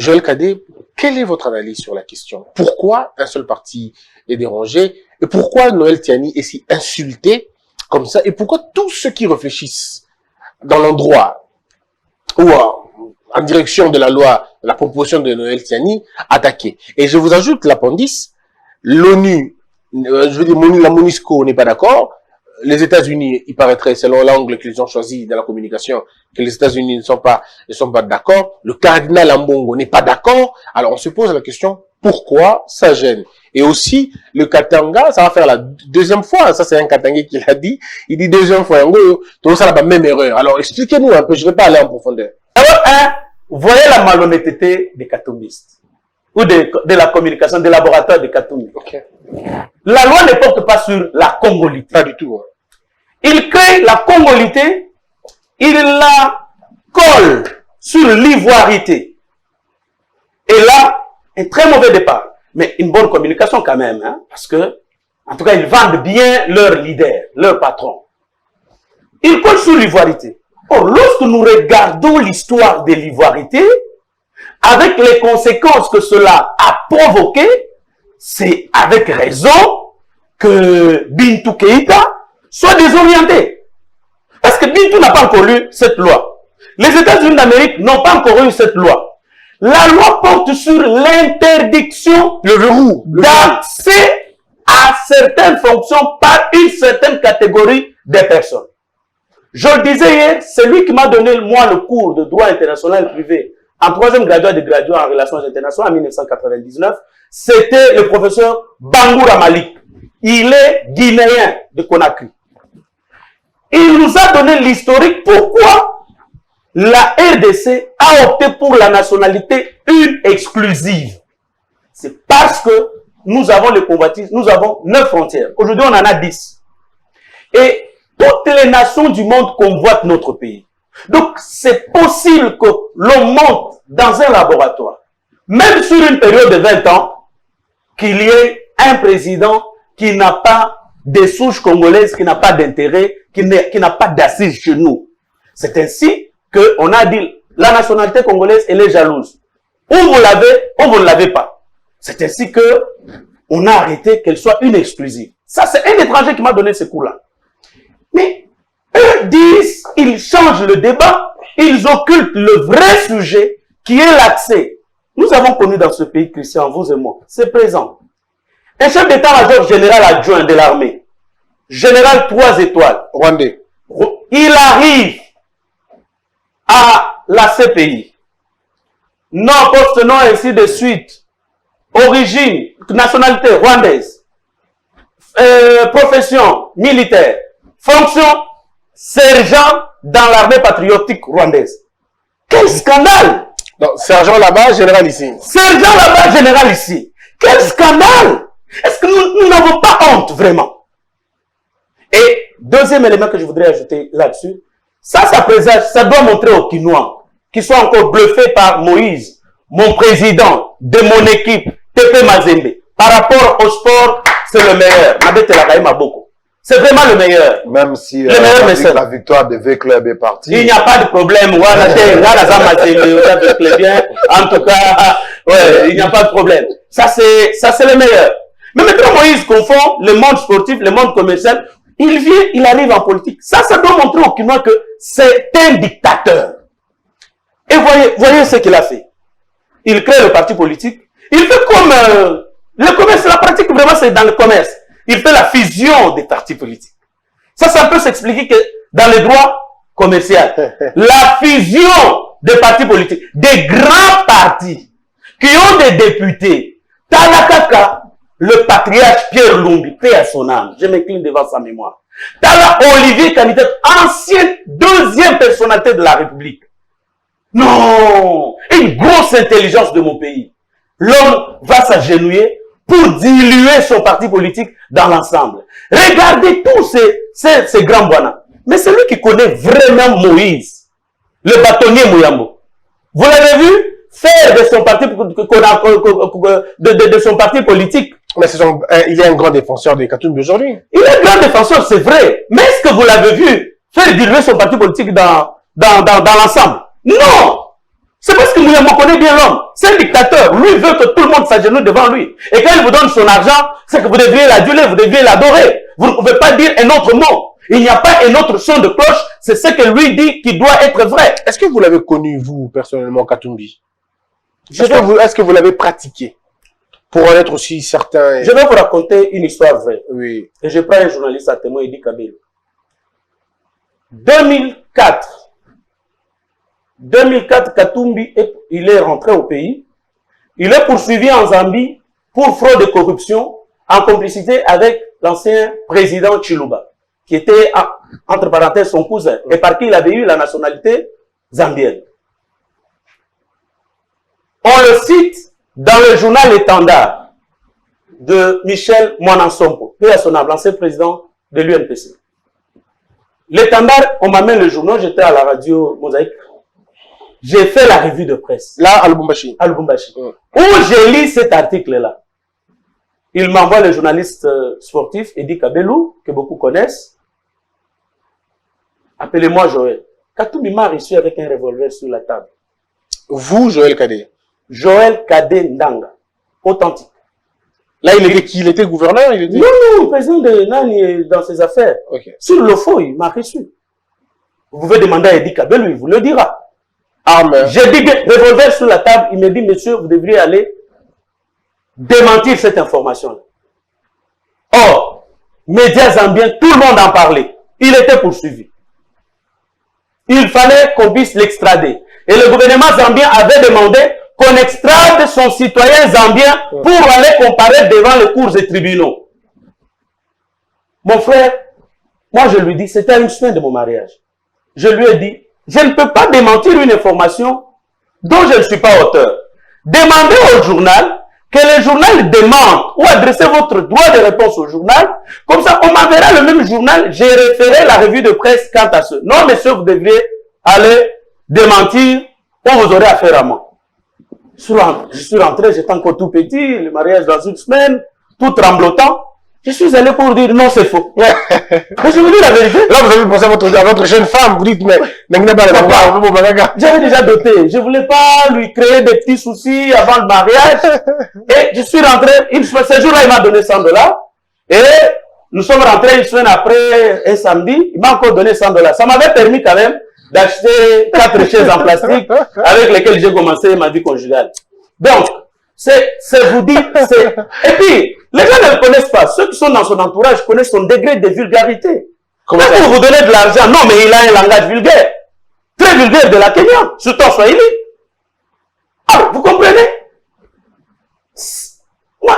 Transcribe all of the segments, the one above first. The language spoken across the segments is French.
Joël Cadet, quelle est votre analyse sur la question? Pourquoi un seul parti est dérangé? Et pourquoi Noël Tiani est si insulté comme ça? Et pourquoi tous ceux qui réfléchissent dans l'endroit ou en direction de la loi, la proposition de Noël Tiani, attaqués? Et je vous ajoute l'appendice, l'ONU, je veux dire, la MONUSCO n'est pas d'accord. Les États-Unis, il paraîtrait, selon l'angle qu'ils ont choisi dans la communication, que les États-Unis ne sont pas d'accord. Le cardinal Ambongo n'est pas d'accord. Alors, on se pose la question, pourquoi ça gêne? Et aussi, le Katanga, ça va faire la deuxième fois. Ça, c'est un Katangais qui l'a dit. Il dit deuxième fois. Tout ça, la même erreur. Alors, expliquez-nous un peu. Je ne vais pas aller en profondeur. Alors, vous voyez la malhonnêteté des katumbistes. Ou de la communication, des laboratoires de Katumbi. Okay. La loi ne porte pas sur la congolité. Pas du tout. Hein. Il crée la congolité, il la colle sur l'ivoirité. Et là, un très mauvais départ. Mais une bonne communication quand même, hein, parce que, en tout cas, ils vendent bien leur leader, leur patron. Ils collent sur l'ivoirité. Or, lorsque nous regardons l'histoire de l'ivoirité, avec les conséquences que cela a provoqué, c'est avec raison que Bintou Keïta soit désorienté. Parce que Bintou n'a pas encore lu cette loi. Les États-Unis d'Amérique n'ont pas encore eu cette loi. La loi porte sur l'interdiction d'accès à certaines fonctions par une certaine catégorie de personnes. Je le disais hier, c'est lui qui m'a donné, moi, le cours de droit international privé en troisième graduat de graduat en relations internationales en 1999. C'était le professeur Bangoura Malik. Il est guinéen de Conakry. Il nous a donné l'historique pourquoi la RDC a opté pour la nationalité une exclusive. C'est parce que nous avons les combattistes, nous avons 9 frontières. Aujourd'hui, on en a 10. Et toutes les nations du monde convoitent notre pays. Donc, c'est possible que l'on monte dans un laboratoire, même sur une période de 20 ans, qu'il y ait un président qui n'a pas de souches congolaises, qui n'a pas d'intérêt, qui n'a pas d'assises chez nous. C'est ainsi qu'on a dit, la nationalité congolaise, elle est jalouse. Ou vous l'avez, ou vous ne l'avez pas. C'est ainsi qu'on a arrêté qu'elle soit une exclusive. Ça, c'est un étranger qui m'a donné ce cours-là. Mais eux disent, ils changent le débat, ils occultent le vrai sujet qui est l'accès. Nous avons connu dans ce pays, Christian, vous et moi, c'est présent. Un chef d'état-major général adjoint de l'armée, général 3 étoiles, Rwandais, il arrive à la CPI. Nom, poste, nom, ainsi de suite. Origine, nationalité rwandaise. Profession militaire. Fonction sergent dans l'armée patriotique rwandaise. Quel scandale! Donc, sergent là-bas, général ici. Sergent là-bas, général ici. Quel scandale! Est-ce que nous n'avons pas honte, vraiment? Et deuxième élément que je voudrais ajouter là-dessus, ça présage, ça doit montrer aux Kinois, qui sont encore bluffés par Moïse, mon président de mon équipe, Tepe Mazembe. Par rapport au sport, c'est le meilleur. Mabete Lakaïma beaucoup. C'est vraiment le meilleur. Même si la victoire de V-Club est partie. Il n'y a pas de problème. En tout cas, ouais, il n'y a pas de problème. Ça, c'est le meilleur. Mais maintenant, Moïse confond le monde sportif, le monde commercial. Il vient, il arrive en politique. Ça doit montrer au Kinois que c'est un dictateur. Et voyez ce qu'il a fait. Il crée le parti politique. Il fait comme le commerce, la pratique vraiment c'est dans le commerce. Il fait la fusion des partis politiques. Ça peut s'expliquer que dans le droit commercial, la fusion des partis politiques, des grands partis qui ont des députés, Talakaka, le patriarche Pierre Lumbi, paix à son âme, je m'incline devant sa mémoire. Tala Olivier Kandidat, ancienne deuxième personnalité de la République. Non, une grosse intelligence de mon pays. L'homme va s'agenouiller pour diluer son parti politique dans l'ensemble. Regardez tous ces grands boinas. Mais c'est lui qui connaît vraiment Moïse, le bâtonnier Mouyambo. Vous l'avez vu faire de son parti, de son parti politique. Mais il est un grand défenseur des Katumbi aujourd'hui. Il est un grand défenseur, c'est vrai. Mais est-ce que vous l'avez vu faire diluer son parti politique dans l'ensemble? Non! C'est parce que Mouyama connaît bien l'homme. C'est un dictateur. Lui veut que tout le monde s'agenouille devant lui. Et quand il vous donne son argent, c'est que vous devriez l'aduler, vous devriez l'adorer. Vous ne pouvez pas dire un autre mot. Il n'y a pas un autre son de cloche. C'est ce que lui dit qui doit être vrai. Est-ce que vous l'avez connu, vous, personnellement, Katumbi? Est-ce que vous l'avez pratiqué? Pour en être aussi certain. Je vais vous raconter une histoire vraie. Oui. Et je prends un journaliste à témoin, Idi Kabelo. 2004, Katumbi, il est rentré au pays. Il est poursuivi en Zambie pour fraude et corruption en complicité avec l'ancien président Chiluba, qui était, entre parenthèses, son cousin, et par qui il avait eu la nationalité zambienne. On le cite dans le journal Étendard de Michel Mouanansompo, paix à son âme, l'ancien président de l'UNPC. L'Étendard, on m'amène le journal, j'étais à la radio Mosaïque. J'ai fait la revue de presse. Là, à Lubumbashi. À Lubumbashi. Où j'ai lu cet article-là. Il m'envoie le journaliste sportif, Idi Kabelo, que beaucoup connaissent. Appelez-moi Joël. Katumbi m'a reçu avec un revolver sur la table. Vous, Joël Kadé. Joël Kadé Ndanga. Authentique. Là, il était gouverneur, il était... Non, non, président de Nani dans ses affaires. Okay. Sur le faux, il m'a reçu. Vous pouvez demander à Idi Kabelo, il vous le dira. J'ai dit, revolver sur la table, il me dit, monsieur, vous devriez aller démentir cette information-là. Or, médias zambiens, tout le monde en parlait. Il était poursuivi. Il fallait qu'on puisse l'extrader. Et le gouvernement zambien avait demandé qu'on extrade son citoyen zambien pour aller comparer devant les cours et tribunaux. Mon frère, moi je lui dis, c'était à une semaine de mon mariage. Je lui ai dit, je ne peux pas démentir une information dont je ne suis pas auteur. Demandez au journal que le journal demande ou adressez votre droit de réponse au journal. Comme ça, on m'enverra le même journal. J'ai référé la revue de presse quant à ce. Non, monsieur, vous devriez aller démentir ou vous aurez affaire à moi. Je suis rentré, j'étais encore tout petit, le mariage dans une semaine, tout tremblotant. Je suis allé pour dire non, c'est faux. Mais je vous dis la vérité. Là, vous avez pensé à votre jeune femme, vous dites, mais j'avais déjà doté. Je ne voulais pas lui créer des petits soucis avant le mariage. Et je suis rentré, ce jour-là, il m'a donné $100. Et nous sommes rentrés une semaine après, un samedi, il m'a encore donné $100. Ça m'avait permis quand même d'acheter 4 chaises en plastique avec lesquelles j'ai commencé ma vie conjugale. Donc, c'est vous dire, et puis, les gens ne le connaissent pas. Ceux qui sont dans son entourage connaissent son degré de vulgarité. Comment pour vous donner de l'argent? Non, mais il a un langage vulgaire. Très vulgaire de la Kenya, surtout en Swahili. Ah, vous comprenez? Moi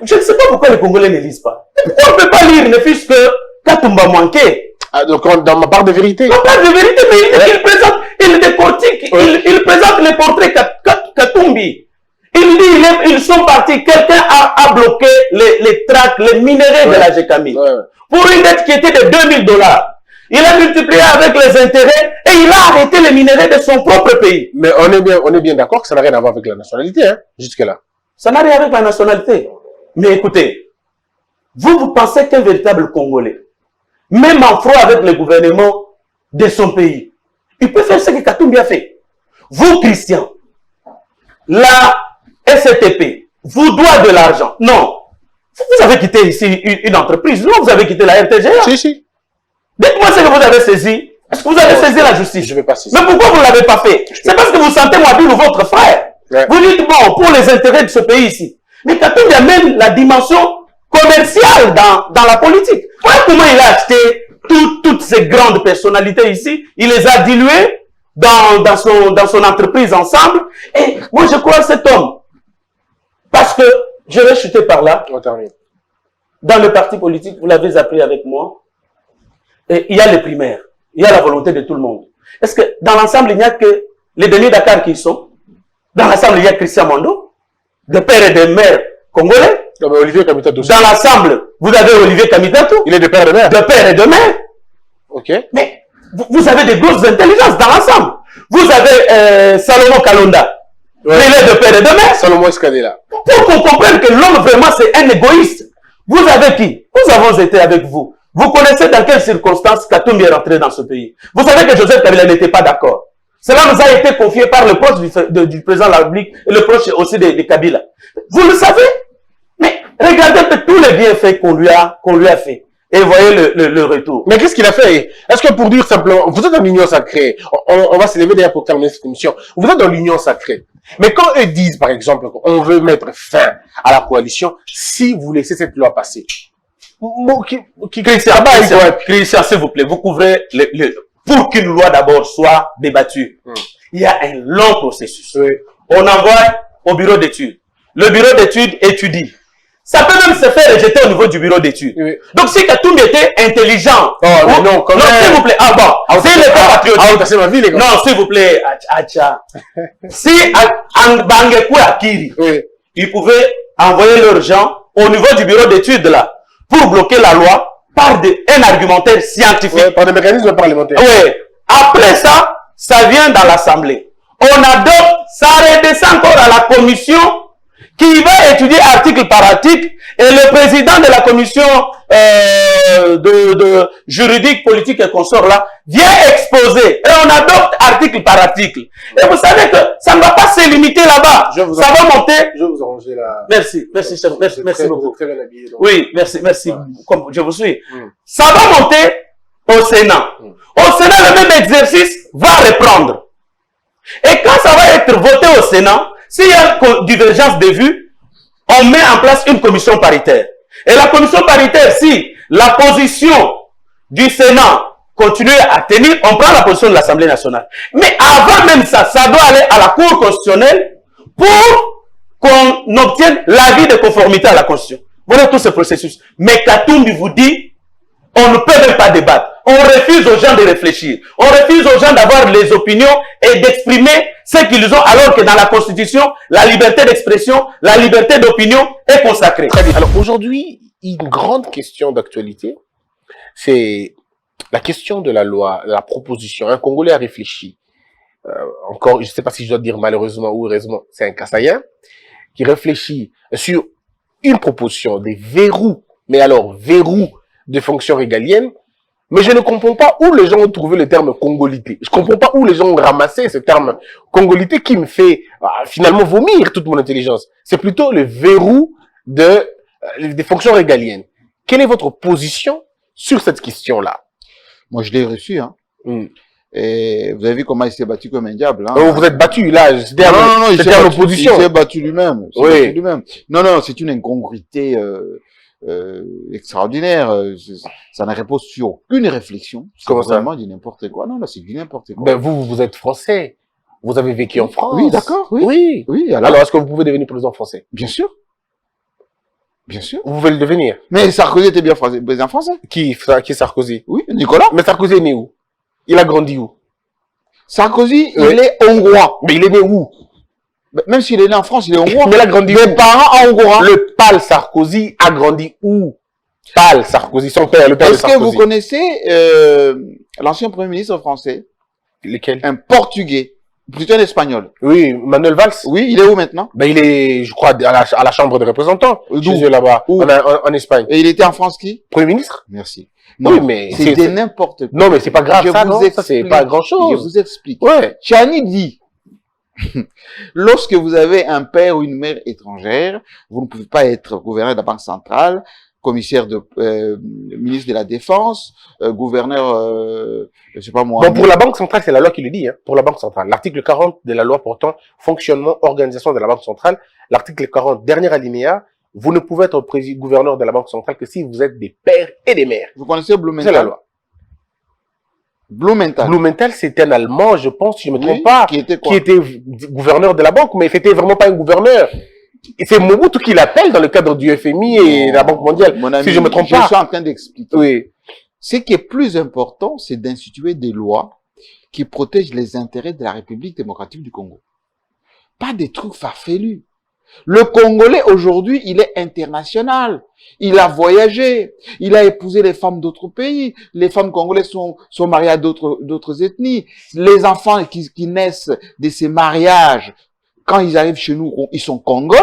je ne sais pas pourquoi les Congolais ne lisent pas. Pourquoi on ne peut pas lire, ne fût-ce que Katumba manqué? Ah, donc, dans ma part de vérité. Ma part de vérité, mais il présente, il décortique, il présente les portraits Katumbi. Il dit, ils sont partis, quelqu'un a bloqué les tracts, les minéraux de la GECAMI. Pour une dette qui était de $2000. Il a multiplié avec les intérêts et il a arrêté les minéraux de son propre pays. Mais on est bien d'accord que ça n'a rien à voir avec la nationalité, hein, jusque-là. Ça n'a rien avec la nationalité. Mais écoutez, vous pensez qu'un véritable Congolais, même en froid avec le gouvernement de son pays, il peut faire ce que Katumbi a fait. Vous, Christian, la STP vous doit de l'argent. Non. Vous avez quitté ici une entreprise. Non, vous avez quitté la RTGA. Si, si. Dites-moi ce que vous avez saisi. Est-ce que vous avez saisi la justice? Je ne vais pas saisir. Mais pourquoi vous ne l'avez pas fait? C'est parce que vous sentez Mouabil ou votre frère. Ouais. Vous dites, bon, pour les intérêts de ce pays ici. Mais Katumbi amène la dimension commerciale dans la politique. Voilà comment il a acheté toutes ces grandes personnalités ici. Il les a diluées dans son entreprise ensemble. Et moi, je crois à cet homme. Parce que je vais chuter par là. Dans le parti politique, vous l'avez appris avec moi. Et il y a les primaires. Il y a la volonté de tout le monde. Est-ce que dans l'ensemble, il n'y a que les Denis Dakar qui y sont? Dans l'ensemble, il y a Christian Mondo, de père et de mère congolais. Olivier Kamitatou. Dans l'ensemble, vous avez Olivier Kamitatou. Il est de père et de mère. De père et de mère. Ok. Mais vous avez des grosses intelligences dans l'ensemble. Vous avez Salomon Kalonda. Ouais. Il est de père et de mère. Salomon Escadela. Pour qu'on comprenne que l'homme vraiment c'est un égoïste. Vous avez qui? Nous avons été avec vous. Vous connaissez dans quelles circonstances Katumbi est rentré dans ce pays. Vous savez que Joseph Kabila n'était pas d'accord. Cela nous a été confié par le proche du président de la République et le proche aussi de Kabila. Vous le savez? Mais regardez un peu tous les bienfaits qu'on lui a fait. Et voyez le retour. Mais qu'est-ce qu'il a fait? Est-ce que pour dire simplement, vous êtes dans l'union sacrée, on va se lever derrière pour terminer cette émission, vous êtes dans l'union sacrée. Mais quand eux disent, par exemple, qu'on veut mettre fin à la coalition, si vous laissez cette loi passer, Christian, s'il vous plaît, vous couvrez pour qu'une loi d'abord soit débattue. Il y a un long processus. Oui. On envoie au bureau d'études. Le bureau d'études étudie. Ça peut même se faire rejeter au niveau du bureau d'études. Oui. Donc, si Katoum était intelligent, non, quand même. s'il vous plaît, c'est le patriotique. ma vie, les gars. Non, s'il vous plaît, si Bangekou Akiri, Oui. ils pouvaient envoyer leurs gens au niveau du bureau d'études là, pour bloquer la loi par un argumentaire scientifique. Ouais, par des mécanismes parlementaires. Oui. Après ça, ça vient dans l'Assemblée. On adopte, ça redescend encore à la commission qui va étudier article par article, et le président de la commission de juridique, politique et consort là vient exposer, et on adopte article par article. Et vous savez que ça ne va pas se limiter là-bas. Ça va monter. Je vais vous arranger là. Merci beaucoup. Très bien habillé, donc. Oui, merci. Comme je vous suis. Ça va monter au Sénat. Au Sénat, le même exercice va reprendre. Et quand ça va être voté au Sénat, s'il y a une divergence de vues, on met en place une commission paritaire. Et la commission paritaire, si la position du Sénat continue à tenir, on prend la position de l'Assemblée nationale. Mais avant même ça, ça doit aller à la Cour constitutionnelle pour qu'on obtienne l'avis de conformité à la Constitution. Voilà tout ce processus. Mais Katoum vous dit, on ne peut même pas débattre. On refuse aux gens de réfléchir. On refuse aux gens d'avoir les opinions et d'exprimer ce qu'ils ont, alors que dans la Constitution, la liberté d'expression, la liberté d'opinion est consacrée. Très bien. Alors aujourd'hui, une grande question d'actualité, c'est la question de la loi, la proposition. Un Congolais a réfléchi. Encore, je ne sais pas si je dois dire malheureusement ou heureusement, c'est un Kassaïen qui réfléchit sur une proposition des verrous, mais alors verrous de fonction régalienne. Mais je ne comprends pas où les gens ont trouvé le terme congolité. Je ne comprends pas où les gens ont ramassé ce terme congolité qui me fait finalement vomir toute mon intelligence. C'est plutôt le verrou des fonctions régaliennes. Quelle est votre position sur cette question-là? Moi, je l'ai reçu. Hein. Et vous avez vu comment il s'est battu comme un diable. Hein. Vous êtes battu là. C'était en opposition. Il s'est battu lui-même. Oui. Non, c'est une incongruité extraordinaire. Ça ne repose sur aucune réflexion. Comment ça? Vraiment du n'importe quoi. Non, là, c'est du n'importe quoi. Ben vous êtes français. Vous avez vécu en France. Oui, d'accord. Oui. Alors, est-ce que vous pouvez devenir président français? Bien sûr. Bien sûr. Vous pouvez le devenir. Mais Sarkozy était bien président français. Qui est Sarkozy? Oui, Nicolas. Mais Sarkozy est né où? Il a grandi où? Sarkozy, il est hongrois. Mais il est né où? Même s'il est né en France, il est hongrois. Mais il a grandi Des parents hongrois. Le pâle Sarkozy a grandi où? Pâle Sarkozy, son père, le père de Sarkozy. Est-ce que vous connaissez l'ancien premier ministre français? Lequel? Un Portugais. Plutôt un Espagnol. Oui, Manuel Valls. Oui, il est où maintenant? Ben, il est, je crois, à la Chambre des représentants. Chez eux là-bas. En Espagne. Et il était en France qui? Premier ministre. Merci. Non, oui, mais c'est n'importe quoi. Non, mais c'est pas grave, ça c'est pas grand chose. Je vous explique. Ouais. Tchani dit, lorsque vous avez un père ou une mère étrangère, vous ne pouvez pas être gouverneur de la Banque centrale, commissaire ministre de la Défense, gouverneur, je sais pas moi. Bon, pour la Banque centrale, c'est la loi qui le dit, hein, pour la Banque centrale. L'article 40 de la loi portant fonctionnement, organisation de la Banque centrale, l'article 40, dernier alinéa, vous ne pouvez être gouverneur de la Banque centrale que si vous êtes des pères et des mères. Vous connaissez Blumenthal? C'est la loi. Blumenthal, c'était un Allemand, je pense, si je ne me trompe pas, qui était gouverneur de la banque, mais c'était vraiment pas un gouverneur. Et c'est Mobutu qui l'appelle dans le cadre du FMI et de la Banque mondiale, mon ami, si je me trompe pas. Je suis en train d'expliquer. Oui. Ce qui est plus important, c'est d'instituer des lois qui protègent les intérêts de la République démocratique du Congo. Pas des trucs farfelus. Le Congolais, aujourd'hui, il est international. Il a voyagé. Il a épousé les femmes d'autres pays. Les femmes congolaises sont mariées à d'autres ethnies. Les enfants qui naissent de ces mariages, quand ils arrivent chez nous, ils sont congolais.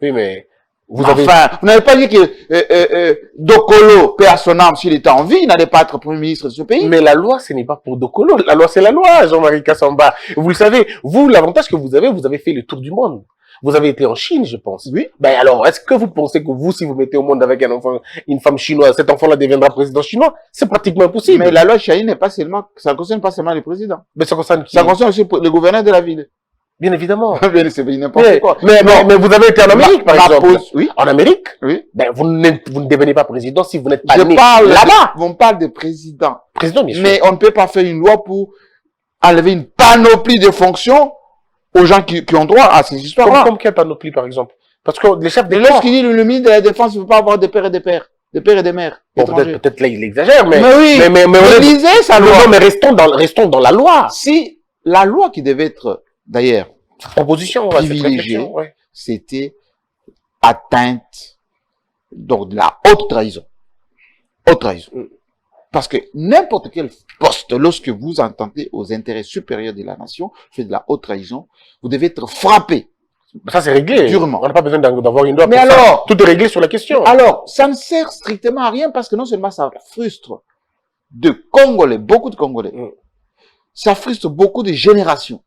Oui, mais Vous avez... Enfin, vous n'avez pas dit que Dokolo, paix à son âme, s'il était en vie, il n'allait pas être Premier ministre de ce pays. Mais la loi, ce n'est pas pour Dokolo. La loi, c'est la loi, Jean-Marie Kassamba. Vous le savez, vous, l'avantage que vous avez fait le tour du monde. Vous avez été en Chine, je pense. Oui. Ben alors, est-ce que vous pensez que vous, si vous mettez au monde avec un enfant, une femme chinoise, cet enfant-là deviendra président chinois? C'est pratiquement impossible. Mais la loi Chahi n'est pas seulement, ça ne concerne pas seulement les présidents. Mais ça concerne qui? Ça concerne aussi le gouverneur de la ville. Bien évidemment. C'est n'importe quoi. Mais vous avez été en Amérique, par exemple. Oui. En Amérique? Oui. Ben, vous ne devenez pas président si vous n'êtes pas Je né parle là-bas. on parle de président. Président, bien sûr. Mais on ne peut pas faire une loi pour enlever une panoplie de fonctions aux gens qui ont droit à ces histoires-là. Comme quelle panoplie, par exemple? Parce que les chefs Et d'État... lorsqu'il dit le ministre de la Défense ne peut pas avoir des pères et des pères, des pères et des mères. Bon, étrangers. peut-être là, il exagère, mais... oui. Mais lisez sa loi. Non, mais restons dans la loi. Si la loi qui devait être, d'ailleurs, Proposition, ouais, cette privilégiée, réflexion, ouais. c'était atteinte, donc de la haute trahison. Haute trahison. Parce que n'importe quel poste, lorsque vous entendez aux intérêts supérieurs de la nation, fait de la haute trahison, vous devez être frappé. Ça, c'est réglé. Durement. On n'a pas besoin d'avoir une loi Mais pour ça. alors, Tout est réglé sur la question. alors, ça ne sert strictement à rien parce que non seulement ça frustre de Congolais, beaucoup de Congolais, ça frustre beaucoup de générations.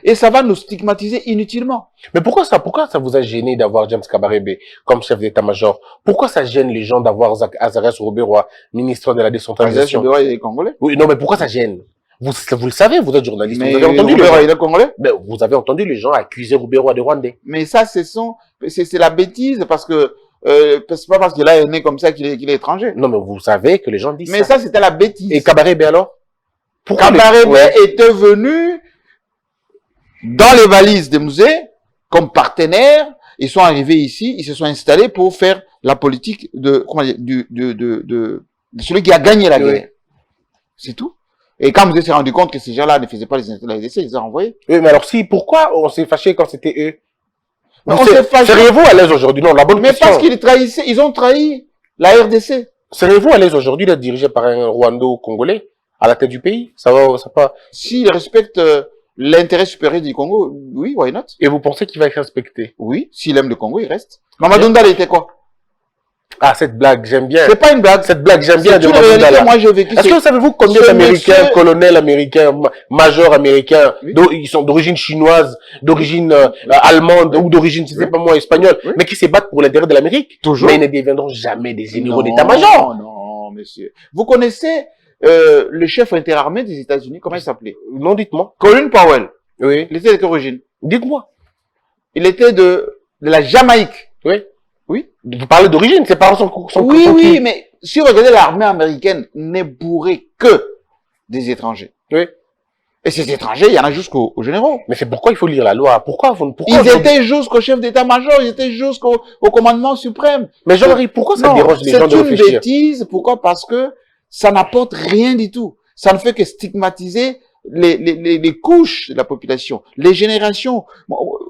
Et ça va nous stigmatiser inutilement. Mais pourquoi ça vous a gêné d'avoir James Kabarebe comme chef d'état-major? Pourquoi ça gêne les gens d'avoir Azarias Rouberois, ministre de la décentralisation? Il est Congolais. Oui, non, mais pourquoi ça gêne? Vous le savez, vous êtes journaliste. Mais vous avez entendu Rouberois, il est Congolais. Mais vous avez entendu les gens accuser Rouberois de Rwandais. Mais ça, c'est la bêtise parce que, c'est pas parce qu'il est né comme ça qu'il est étranger. Non, mais vous savez que les gens disent ça. Mais ça, c'était la bêtise. Et Kabarebe alors? Kabarebe était venu dans les valises des musées, comme partenaires, ils sont arrivés ici, ils se sont installés pour faire la politique de celui qui a gagné la guerre. C'est tout. Et quand vous êtes rendu compte que ces gens-là ne faisaient pas les intérêts de la RDC, ils les ont renvoyés. Oui, mais alors pourquoi on s'est fâché quand c'était eux? Mais on s'est fâché. Seriez-vous à l'aise aujourd'hui? Non, la bonne question. Mais parce qu'ils trahissaient, ils ont trahi la RDC. Seriez-vous à l'aise aujourd'hui d'être dirigé par un Rwando-Congolais à la tête du pays? Ça pas. S'ils respectent l'intérêt supérieur du Congo, oui, why not? Et vous pensez qu'il va être respecté? Oui, s'il aime le Congo, il reste. Mamadou Ndala était quoi? Ah, cette blague, j'aime bien. C'est pas une blague. Cette blague, j'aime bien de Mamadou Ndala. Moi, j'ai vécu. Est-ce que vous savez-vous combien d'Américains, colonels américains, majors américains, ils sont d'origine chinoise, d'origine allemande ou d'origine, je sais pas moi, espagnole, mais qui se battent pour l'intérêt de l'Amérique? Toujours. Mais ils ne deviendront jamais des généraux d'état-major. Non, monsieur. Vous connaissez le chef interarmé des États-Unis, comment il s'appelait? Non, dites-moi. Colin Powell. Oui. Il était de quelle origine? Dites-moi. Il était de la Jamaïque. Oui. Oui. Vous parlez d'origine, ses parents sont oui, mais si vous regardez l'armée américaine, n'est bourrée que des étrangers. Oui. Et ces étrangers, il y en a jusqu'aux généraux. Mais c'est pourquoi il faut lire la loi. Pourquoi ils étaient jusqu'au chef d'état-major, ils étaient jusqu'au commandement suprême. Mais Jean-Marie, pourquoi ça dérange les gens de réfléchir? C'est une bêtise. Pourquoi? Parce que ça n'apporte rien du tout. Ça ne fait que stigmatiser les couches de la population, les générations.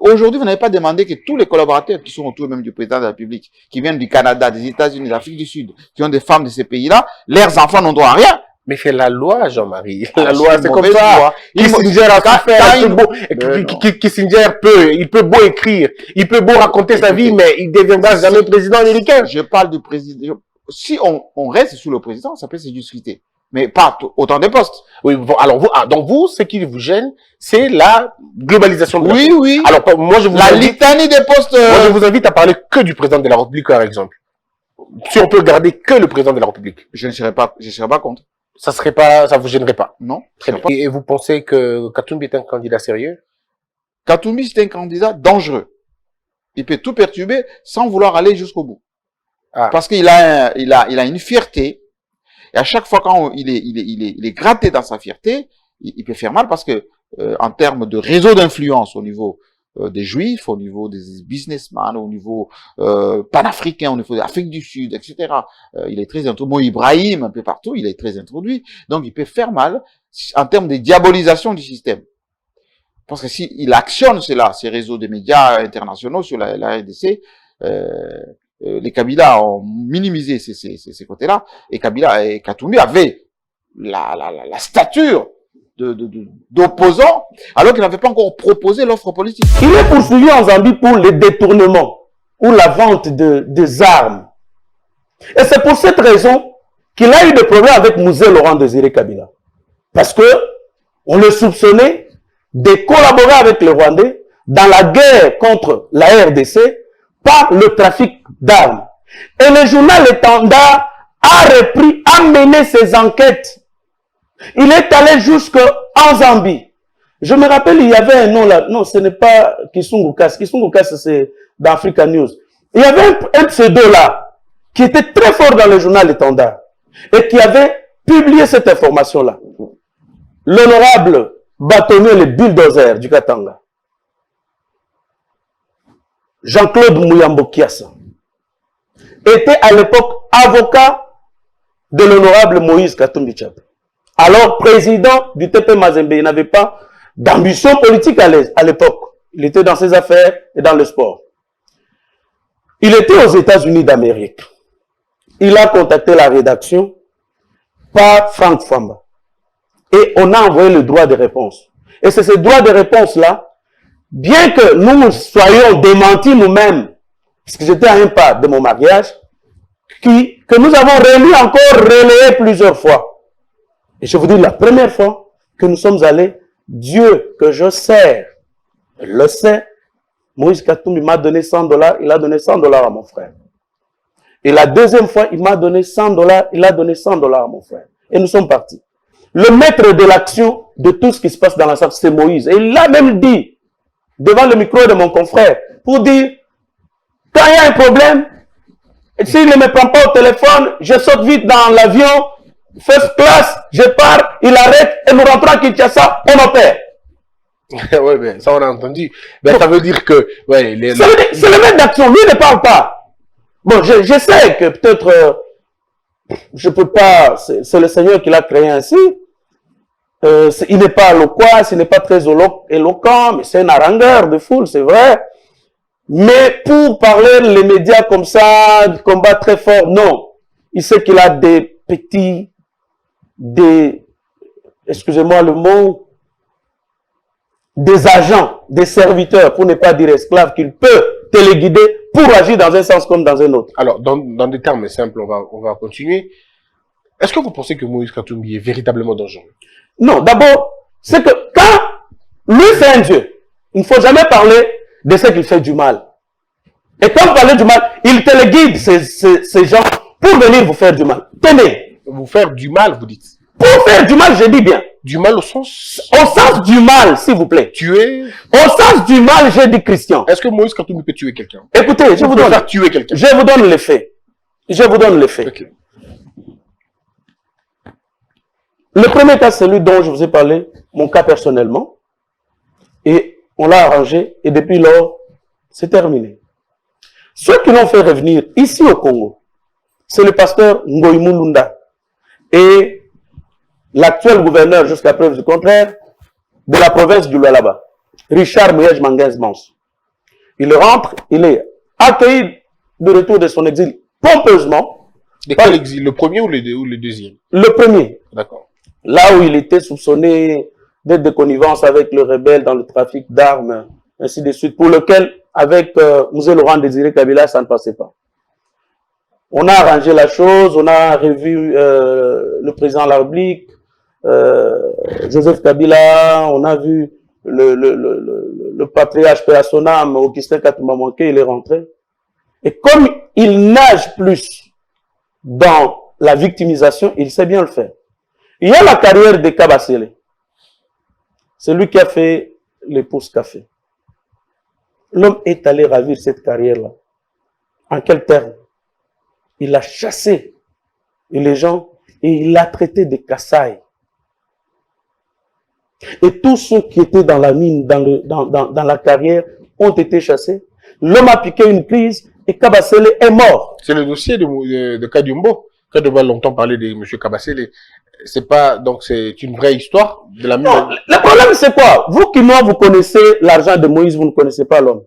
Aujourd'hui, vous n'avez pas demandé que tous les collaborateurs qui sont autour même du président de la République, qui viennent du Canada, des États-Unis, de l'Afrique du Sud, qui ont des femmes de ces pays-là, leurs enfants n'ont droit à rien. Mais c'est la loi, Jean-Marie. La loi, c'est comme ça. Loi. Kissinger a su faire. Kissinger il peut beau écrire, il peut beau raconter sa vie, mais il ne deviendra jamais président américain. Je parle du président. Si on reste sous le président, ça peut se discuter. Mais pas autant de postes. Oui, bon, alors donc vous, ce qui vous gêne, c'est la globalisation de la Oui, oui. Alors, moi, je vous litanie des postes. Moi, je vous invite à parler que du président de la République, par exemple. Si on peut garder que le président de la République. Je ne serais pas contre. Ça vous gênerait pas? Non. Très bien. Et vous pensez que Katumbi est un candidat sérieux? Katumbi, c'est un candidat dangereux. Il peut tout perturber sans vouloir aller jusqu'au bout. Ah. Parce qu'il a une fierté. Et à chaque fois quand il est gratté dans sa fierté, il peut faire mal parce que, en termes de réseau d'influence au niveau des Juifs, au niveau des businessmen, au niveau panafricain, au niveau de l'Afrique du Sud, etc. Il est très introduit. Moi, Ibrahim, un peu partout, il est très introduit. Donc, il peut faire mal en termes de diabolisation du système. Parce que s'il actionne ces réseaux de médias internationaux sur la RDC, les Kabila ont minimisé ces côtés-là, et Kabila et Katumbi avaient la stature d'opposants, alors qu'il n'avait pas encore proposé l'offre politique. Il est poursuivi en Zambie pour les détournements ou la vente des armes. Et c'est pour cette raison qu'il a eu des problèmes avec Mouzé Laurent Désiré Kabila. Parce que on le soupçonnait de collaborer avec les Rwandais dans la guerre contre la RDC par le trafic d'armes. Et le journal Étendard a repris, a mené ses enquêtes. Il est allé jusqu'en Zambie. Je me rappelle, il y avait un nom là. Non, ce n'est pas Kisungukas. Kisungukas, c'est d'Africa News. Il y avait un pseudo là qui était très fort dans le journal Étendard et qui avait publié cette information-là. L'honorable bâtonnier, le bulldozer du Katanga, Jean-Claude Mouyambo Kiassa, était à l'époque avocat de l'honorable Moïse Katumbi Tchapé. Alors président du TP Mazembe, il n'avait pas d'ambition politique à l'époque. Il était dans ses affaires et dans le sport. Il était aux États-Unis d'Amérique. Il a contacté la rédaction par Franck Famba. Et on a envoyé le droit de réponse. Et c'est ce droit de réponse-là, bien que nous soyons démentis nous-mêmes, parce que j'étais à un pas de mon mariage, que nous avons relayé plusieurs fois. Et je vous dis, la première fois que nous sommes allés, Dieu que je sers, le sait, Moïse Katumbi m'a donné $100, il a donné $100 à mon frère. Et la deuxième fois, il m'a donné $100, il a donné $100 à mon frère. Et nous sommes partis. Le maître de l'action de tout ce qui se passe dans la salle, c'est Moïse. Et il l'a même dit, devant le micro de mon confrère, pour dire, quand il y a un problème, s'il ne me prend pas au téléphone, je saute vite dans l'avion, first class, je pars, il arrête, et nous rentrons à Kinshasa, on opère. Oui, mais ça on a entendu. Mais ça veut dire que... Ouais, c'est le maître d'action, lui ne parle pas. Bon, je sais que peut-être, je peux pas, c'est le Seigneur qui l'a créé ainsi. Il n'est pas loquace, il n'est pas très éloquent, mais c'est un harangueur de foule, c'est vrai. Mais pour parler les médias comme ça, du combat très fort, non. Il sait qu'il a des petits, excusez-moi le mot, des agents, des serviteurs, pour ne pas dire esclaves, qu'il peut téléguider pour agir dans un sens comme dans un autre. Alors, dans des termes simples, on va continuer. Est-ce que vous pensez que Moïse Katumbi est véritablement dangereux? Non, d'abord, c'est que quand lui c'est un Dieu, il ne faut jamais parler de ce qu'il fait du mal. Et quand vous parlez du mal, il téléguide ces gens pour venir vous faire du mal. Tenez. Vous faire du mal, vous dites? Pour faire du mal, je dis bien. Du mal au sens? Au sens du mal, s'il vous plaît. Tuer? Au sens du mal, j'ai dit Christian. Est-ce que Moïse Katumbi peut tuer quelqu'un? Écoutez, je vous donne. Faire tuer quelqu'un. Je vous donne les faits. Je vous donne les faits. Okay. Le premier cas, c'est celui dont je vous ai parlé, mon cas personnellement. Et on l'a arrangé, et depuis lors, c'est terminé. Ceux qui l'ont fait revenir ici au Congo, c'est le pasteur Ngoïmou Lunda et l'actuel gouverneur, jusqu'à preuve du contraire, de la province du Lualaba, Richard Mouyej Manguez-Mans. Il rentre, il est accueilli de retour de son exil pompeusement. De quel exil? Le premier ou le deuxième? Le premier. D'accord. Là où il était soupçonné d'être de connivence avec le rebelle dans le trafic d'armes, ainsi de suite, pour lequel, avec Mouzé Laurent Désiré Kabila, ça ne passait pas. On a arrangé la chose, on a revu le président de la République, Joseph Kabila, on a vu le patriarche paix à son âme, Augustin Katouma Manké, il est rentré. Et comme il nage plus dans la victimisation, il sait bien le faire. Il y a la carrière de Kabasele. C'est lui qui a fait les pousses café. L'homme est allé ravir cette carrière-là. En quel terme? Il a chassé les gens et il l'a traité de Kassai. Et tous ceux qui étaient dans la mine, dans la carrière, ont été chassés. L'homme a piqué une prise et Kabasele est mort. C'est le dossier de Kadumbo. Kadumbo a longtemps parlé de M. Kabasele. C'est pas, donc c'est une vraie histoire de la mine. Non, le problème c'est quoi? Vous qui moi vous connaissez l'argent de Moïse, vous ne connaissez pas l'homme.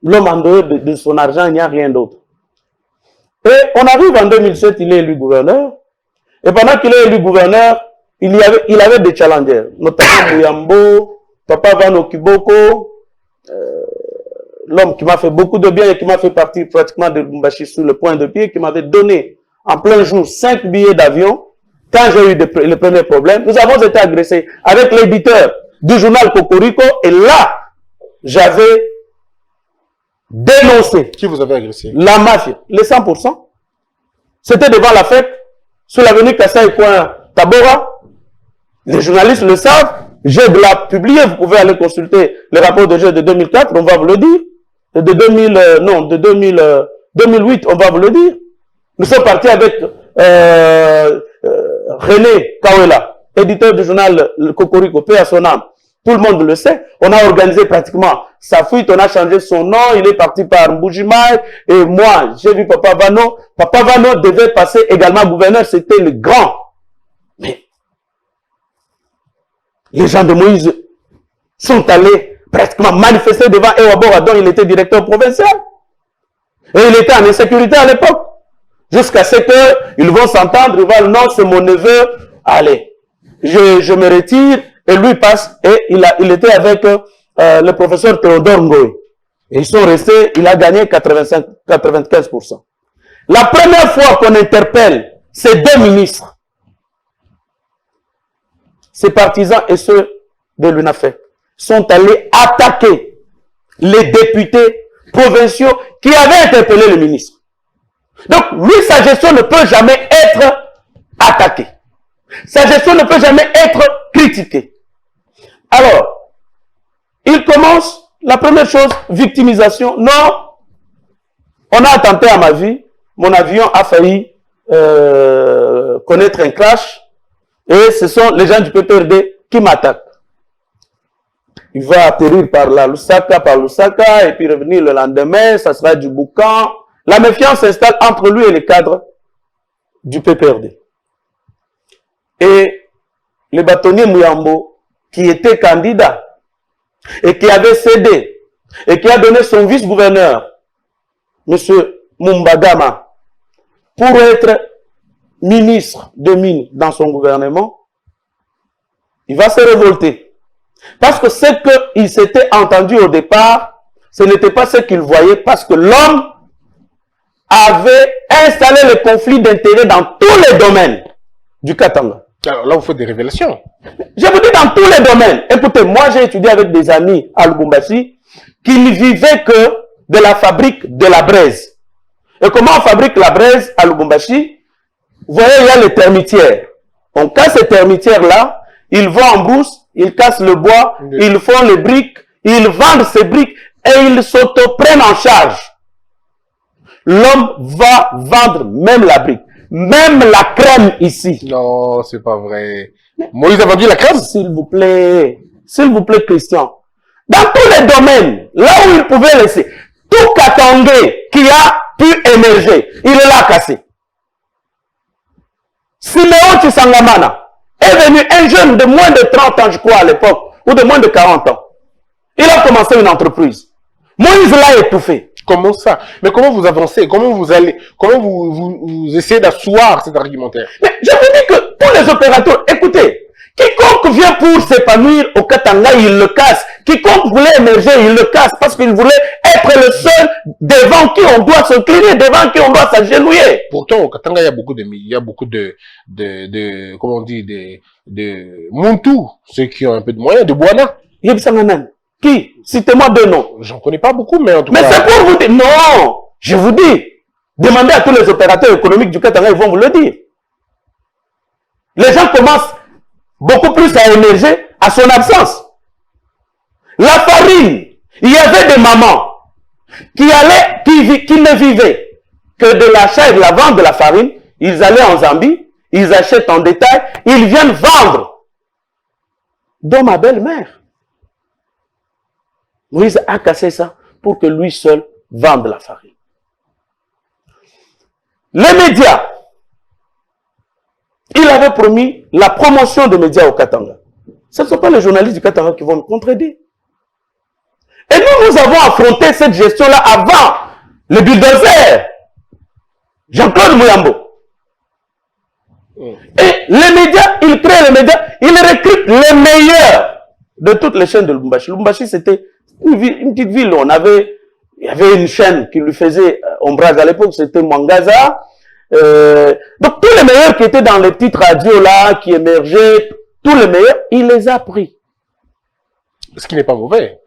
L'homme en dehors de son argent, il n'y a rien d'autre. Et on arrive en 2007, il est élu gouverneur. Et pendant qu'il est élu gouverneur, il avait des challengers, notamment Mouyambo, Papa Van Okiboko, l'homme qui m'a fait beaucoup de bien et qui m'a fait partir pratiquement de Lubumbashi sur le point de pied, qui m'avait donné en plein jour 5 billets d'avion. Quand j'ai eu le premier problème, nous avons été agressés avec l'éditeur du journal Cocorico, et là, j'avais dénoncé. Qui vous avez agressé? La mafia, les 100%. C'était devant la fête, sur l'avenue Kassai Coin Tabora. Les journalistes le savent. J'ai de la publié, vous pouvez aller consulter le rapport de jeu de 2004, on va vous le dire. De 2008, on va vous le dire. Nous sommes partis avec René Kawela, éditeur du journal Le Cocorico, paix à son âme. Tout le monde le sait. On a organisé pratiquement sa fuite, on a changé son nom, il est parti par Mbujimai, et moi, j'ai vu Papa Vano. Papa Vano devait passer également gouverneur, c'était le grand. Mais les gens de Moïse sont allés pratiquement manifester devant Ewabora, dont il était directeur provincial. Et il était en insécurité à l'époque. Jusqu'à ce qu'ils vont s'entendre, ils vont, non, c'est mon neveu, allez, je me retire, et lui passe, et il était avec le professeur Théodore Ngoï. Et ils sont restés, il a gagné 95%. La première fois qu'on interpelle ces deux ministres, ces partisans et ceux de l'UNAFEC sont allés attaquer les députés provinciaux qui avaient interpellé le ministre. Donc, lui, sa gestion ne peut jamais être attaquée. Sa gestion ne peut jamais être critiquée. Alors, il commence, la première chose, victimisation. Non, on a attenté à ma vie, mon avion a failli connaître un crash, et ce sont les gens du PPRD qui m'attaquent. Il va atterrir par Lusaka, et puis revenir le lendemain, ça sera du boucan. La méfiance s'installe entre lui et les cadres du PPRD. Et le bâtonnier Mouyambo, qui était candidat, et qui avait cédé, et qui a donné son vice-gouverneur, M. Mumbagama, pour être ministre de mines dans son gouvernement, il va se révolter. Parce que ce qu'il s'était entendu au départ, ce n'était pas ce qu'il voyait, parce que l'homme avait installé le conflit d'intérêts dans tous les domaines du Katanga. Alors là, vous faites des révélations. Je vous dis dans tous les domaines. Écoutez, moi j'ai étudié avec des amis à Lubumbashi qui ne vivaient que de la fabrique de la braise. Et comment on fabrique la braise à Lubumbashi? Vous voyez, il y a les termitières. On casse ces termitières-là, ils vont en brousse, ils cassent le bois, ils font les briques, ils vendent ces briques et ils s'auto-prennent en charge. L'homme va vendre même la brique, même la crème ici. Non, c'est pas vrai. Moïse a vendu la crème? S'il vous plaît, Christian. Dans tous les domaines, là où il pouvait laisser, tout Katangé qui a pu émerger, il l'a cassé. Siméon Tshisangamana est venu un jeune de moins de 30 ans, je crois, à l'époque, ou de moins de 40 ans. Il a commencé une entreprise. Moïse l'a étouffé. Comment ça? Mais comment vous avancez? Comment vous essayez d'asseoir cet argumentaire? Mais je vous dis que tous les opérateurs, écoutez, quiconque vient pour s'épanouir au Katanga, il le casse. Quiconque voulait émerger, il le casse parce qu'il voulait être le seul devant qui on doit se cliner, devant qui on doit s'agenouiller. Pourtant, au Katanga, il y a beaucoup de comment on dit, de Muntu, ceux qui ont un peu de moyens, de Bouana. Yebsanganan. Qui? Citez-moi deux noms. J'en connais pas beaucoup, mais en tout cas. Mais c'est pour vous dire. Non! Je vous dis. Demandez à tous les opérateurs économiques du Katanga, ils vont vous le dire. Les gens commencent beaucoup plus à émerger à son absence. La farine. Il y avait des mamans qui ne vivaient que de l'achat et de la vente de la farine. Ils allaient en Zambie, ils achètent en détail, ils viennent vendre. Dont ma belle-mère. Moïse a cassé ça pour que lui seul vende la farine. Les médias, il avait promis la promotion des médias au Katanga. Ce ne sont pas les journalistes du Katanga qui vont nous contredire. Et nous avons affronté cette gestion-là avant le bulldozer, Jean-Claude Mouyambo. Et les médias, ils créent les médias, ils recrutent les meilleurs de toutes les chaînes de Lubumbashi. Lubumbashi, c'était une petite ville où on avait il y avait une chaîne qui lui faisait ombrage à l'époque, c'était Mwangaza. Donc tous les meilleurs qui étaient dans les petites radios là, qui émergeaient, tous les meilleurs, il les a pris. Ce qui n'est pas mauvais.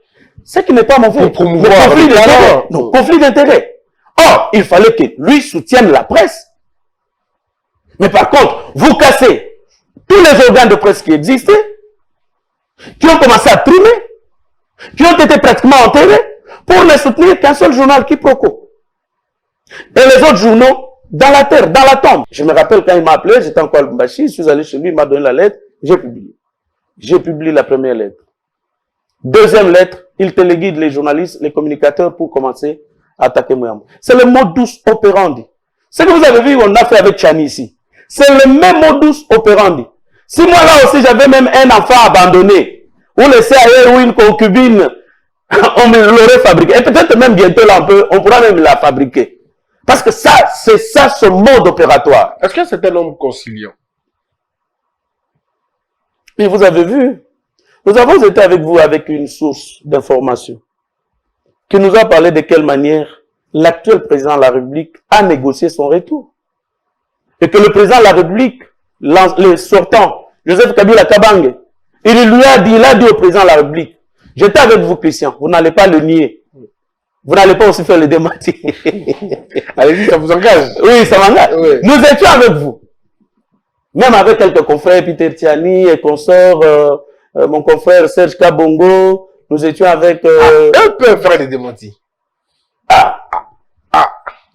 Ce qui n'est pas mauvais. Pour promouvoir conflit le d'intérêt. talent. Non, conflit d'intérêt. Or, il fallait que lui soutienne la presse. Mais par contre, vous cassez tous les organes de presse qui existaient, qui ont commencé à trimer, qui ont été pratiquement enterrés, pour ne soutenir qu'un seul journal, Quiproquo. Et les autres journaux, dans la terre, dans la tombe. Je me rappelle quand il m'a appelé, j'étais encore à Lubumbashi, je suis allé chez lui, il m'a donné la lettre, j'ai publié. J'ai publié la première lettre. Deuxième lettre, il téléguide les journalistes, les communicateurs pour commencer à attaquer Mouyambo. C'est le modus operandi. Ce que vous avez vu, on a fait avec Chani ici. C'est le même modus operandi. Si moi là aussi j'avais même un enfant abandonné, ou laissé ailleurs, ou une concubine, on me l'aurait fabriqué. Et peut-être même bientôt là, on pourra même la fabriquer. Parce que ça, c'est ça son mode opératoire. Est-ce que c'est un homme conciliant? Et vous avez vu, nous avons été avec vous avec une source d'information qui nous a parlé de quelle manière l'actuel président de la République a négocié son retour. Et que le président de la République, le sortant, Joseph Kabila Kabange, il lui a dit au président de la République, j'étais avec vous, Christian, vous n'allez pas le nier. Vous n'allez pas aussi faire le démentir. Allez-y, ça vous engage. Oui, ça m'engage. Oui. Nous étions avec vous. Même avec quelques confrères, Peter Tiani et consorts, mon confrère Serge Kabongo, nous étions avec... Un peu faire des démentis.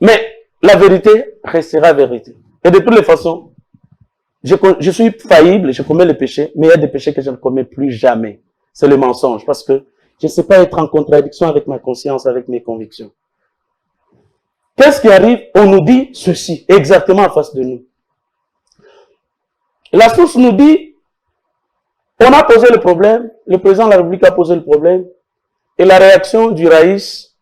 Mais la vérité restera vérité. Et de toutes les façons, je suis faillible, je commets les péchés, mais il y a des péchés que je ne commets plus jamais. C'est le mensonge, parce que je ne sais pas être en contradiction avec ma conscience, avec mes convictions. Qu'est-ce qui arrive? On nous dit ceci, exactement en face de nous. La source nous dit, on a posé le problème, le président de la République a posé le problème, et la réaction du Raïs,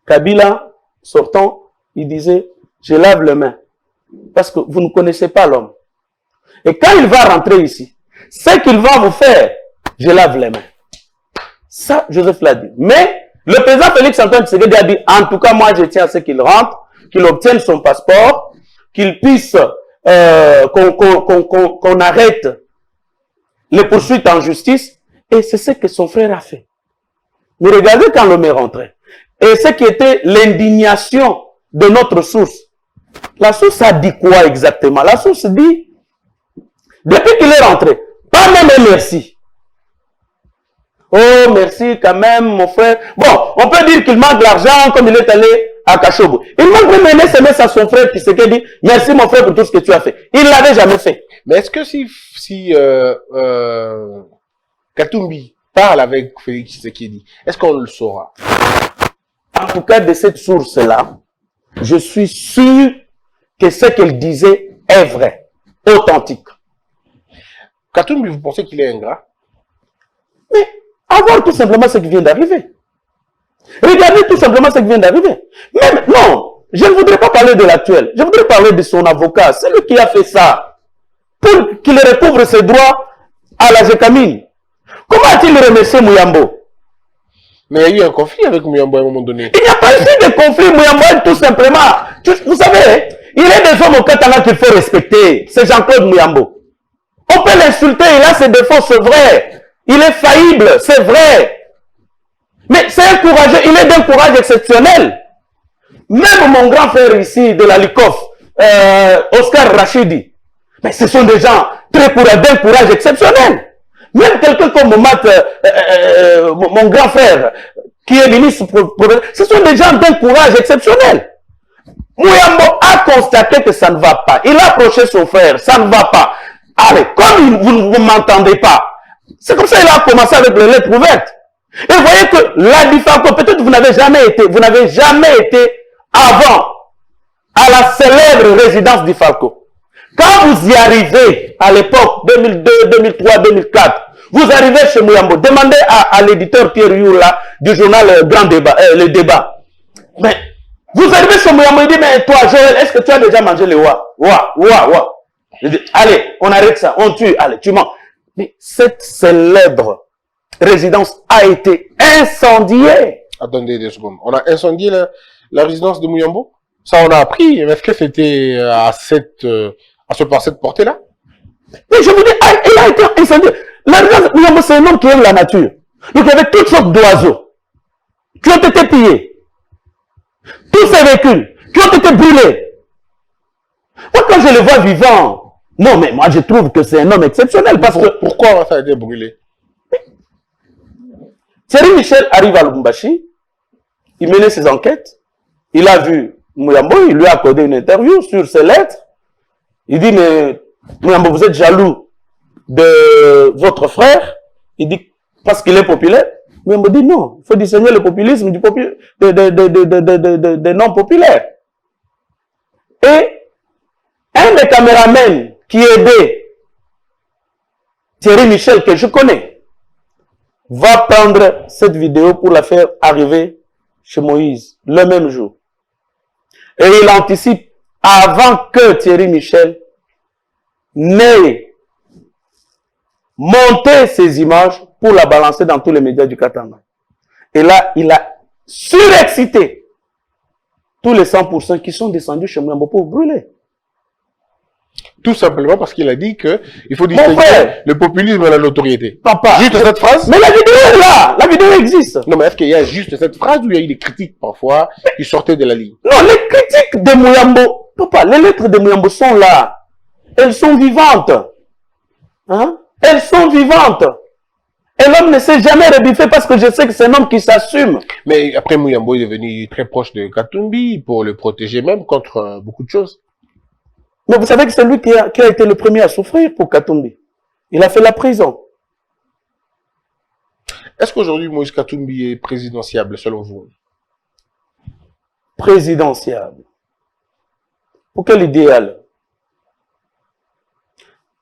Kabila, sortant, il disait, je lave les mains, parce que vous ne connaissez pas l'homme. Et quand il va rentrer ici, ce qu'il va vous faire, je lave les mains. Ça, Joseph l'a dit. Mais le président Félix Antoine Tshisekedi a dit, en tout cas, moi, je tiens à ce qu'il rentre, qu'il obtienne son passeport, qu'il puisse, qu'on arrête les poursuites en justice. Et c'est ce que son frère a fait. Mais regardez quand l'homme est rentré. Et ce qui était l'indignation de notre source. La source a dit quoi exactement? La source dit, depuis qu'il est rentré, pas même un merci. Oh, merci quand même, mon frère. Bon, on peut dire qu'il manque de l'argent comme il est allé à Kachobo. Il manque même un SMS à son frère qui s'est dit, merci mon frère pour tout ce que tu as fait. Il ne l'avait jamais fait. Mais est-ce que si Katumbi parle avec Félix Tshisekedi, est-ce qu'on le saura? En tout cas, de cette source-là, je suis sûr que ce qu'elle disait est vrai, authentique. Katumbi, vous pensez qu'il est ingrat? Mais avoir tout simplement ce qui vient d'arriver. Regardez tout simplement ce qui vient d'arriver. Même, non, je ne voudrais pas parler de l'actuel. Je voudrais parler de son avocat. C'est lui qui a fait ça. Pour qu'il recouvre ses droits à la Gécamine. Comment a-t-il remercié Mouyambo? Mais il y a eu un conflit avec Mouyambo à un moment donné. Il n'y a pas eu de conflit. Mouyambo, tout simplement. Vous savez, il y a des hommes au Katanga qu'il faut respecter. C'est Jean-Claude Mouyambo. On peut l'insulter, il a ses défauts, c'est vrai. Il est faillible, c'est vrai. Mais c'est un courageux, il est d'un courage exceptionnel. Même mon grand frère ici, de la Likoff, Oscar Rachidi, mais ce sont des gens très courageux, d'un courage exceptionnel. Même quelqu'un comme mon grand frère, qui est ministre, ce sont des gens d'un courage exceptionnel. Mouyambo a constaté que ça ne va pas. Il a approché son frère, ça ne va pas. Allez, comme vous ne m'entendez pas, c'est comme ça qu'il a commencé avec les lettres ouvertes. Et vous voyez que la différence, peut-être vous n'avez jamais été avant à la célèbre résidence du Falco. Quand vous y arrivez, à l'époque, 2002, 2003, 2004, vous arrivez chez Mouyambo, demandez à l'éditeur Pierre Youla du journal Grand Débat, Le Débat. Mais, vous arrivez chez Mouyambo, il dit, mais toi, Joël, est-ce que tu as déjà mangé le wa? Je dis, allez, on arrête ça, on tue, allez, tu manges. Mais cette célèbre résidence a été incendiée. Attendez 2 secondes. On a incendié la résidence de Mouyambo? Ça, on a appris. Est-ce que c'était à par cette portée-là? Mais je vous dis, il a été incendié. La résidence de Mouyambo, c'est un homme qui aime la nature. Donc, il y avait toutes sortes d'oiseaux qui ont été pillés. Tous ces véhicules qui ont été brûlés. Moi, quand je le vois vivant, non, mais moi, je trouve que c'est un homme exceptionnel parce que... Pourquoi ça a été brûlé? Thierry Michel arrive à Lubumbashi, il menait ses enquêtes, il a vu Mouyambo, il lui a accordé une interview sur ses lettres. Il dit, mais Mouyambo, vous êtes jaloux de votre frère? Il dit, parce qu'il est populaire. Mouyambo dit, non, il faut discerner le populisme des non populaires. Et un des caméramans qui aidait Thierry Michel, que je connais, va prendre cette vidéo pour la faire arriver chez Moïse le même jour. Et il anticipe avant que Thierry Michel n'ait monté ces images pour la balancer dans tous les médias du Katanga. Et là, il a surexcité tous les 100% qui sont descendus chez Mouyambo pour brûler. Tout simplement parce qu'il a dit que il faut distinguer le populisme et la notoriété. Papa. Juste cette phrase? Mais la vidéo est là. La vidéo existe. Non, mais est-ce qu'il y a juste cette phrase ou il y a eu des critiques parfois qui sortaient de la ligne? Non, les critiques de Mouyambo, papa, les lettres de Mouyambo sont là. Elles sont vivantes. Hein? Elles sont vivantes. Et l'homme ne s'est jamais rebiffer parce que je sais que c'est un homme qui s'assume. Mais après, Mouyambo est devenu très proche de Katumbi pour le protéger même contre beaucoup de choses. Mais vous savez que c'est lui qui a été le premier à souffrir pour Katumbi. Il a fait la prison. Est-ce qu'aujourd'hui, Moïse Katumbi est présidentiable, selon vous? Présidentiable. Pour quel idéal?